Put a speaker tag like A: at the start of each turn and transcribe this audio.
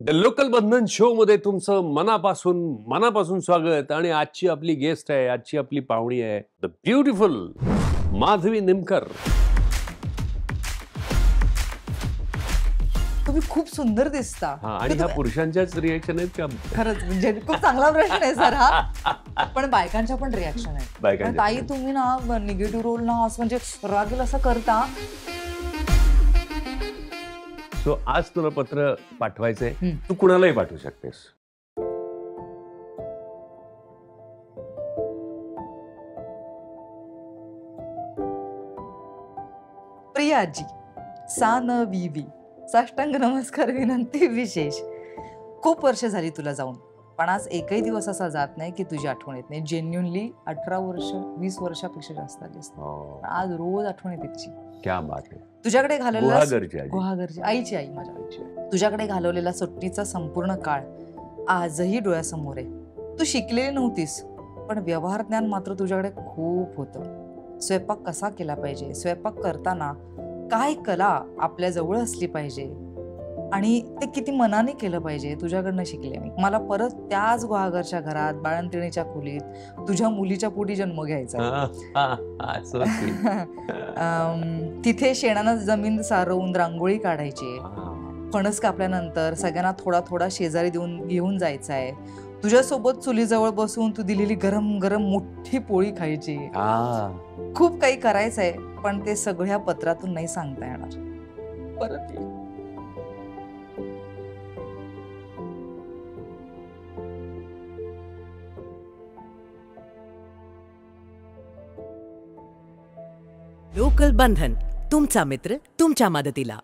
A: The local Bandhan show मध्ये तुमचं मनापासून स्वागत। आणि आजची आपली गेस्ट आहे, आजची आपली पाहुणी आहे द ब्युटिफुल माधवी निमकर।
B: तुम्ही खूप सुंदर दिसता।
A: आणि ह्या पुरुषांच्याच रिएक्शन आहेत का?
B: खरंच म्हणजे खूप चांगला प्रश्न आहे सर हा। पण बायकांच्या पण रिएक्शन आहेत। पण ताई तुम्ही ना निगेटिव्ह रोल ना असं म्हणजे रागेल असं करता।
A: सो आज तुला पत्र पाठवायचंय, तू कुणालाही पाठवू शकतेस।
B: प्रिय आजी, सा न वी साष्टांग नमस्कार विनंती विशेष। खूप वर्ष झाली तुला जाऊन, पण आज एकही दिवस असा जात नाही की तुझी आठवण येत नाही। जेन्युइनली 18 वर्ष 20 वर्षापेक्षा जास्त आलीस, आज रोज आठवण येते तिची।
A: क्या बात आहे।
B: तुझ्याकडे
A: गुहागरची
B: गुहागरची आईची आई माझ्या तुझ्याकडे घालवलेला सुट्टीचा संपूर्ण काळ आजही डोळ्यासमोर आहे। तू शिकलेली नव्हतीस, पण व्यवहार ज्ञान मात्र तुझ्याकडे खूप होतं। स्वयंपाक कसा केला पाहिजे, स्वयंपाक करताना काय कला आपल्या जवळ असली पाहिजे आणि ते किती मनाने केलं पाहिजे तुझ्याकडनं शिकले मी। मला परत त्याच गुहागरच्या घरात बाळंतिणीच्या खोलीत तुझ्या मुलीच्या पोटी जन्म घ्यायचा। तिथे शेणानं जमीन सारवून रांगोळी काढायची, फणस कापल्यानंतर सगळ्यांना थोडा थोडा शेजारी घेऊन जायचा आहे। तुझ्यासोबत चुलीजवळ बसून तू दिलेली गरम गरम मोठी पोळी खायची। खूप काही करायचंय, पण ते सगळ्या पत्रातून नाही सांगता येणार। परत ये।
C: लोकल बंधन, तुमचा मित्र तुमच्या मदतीला।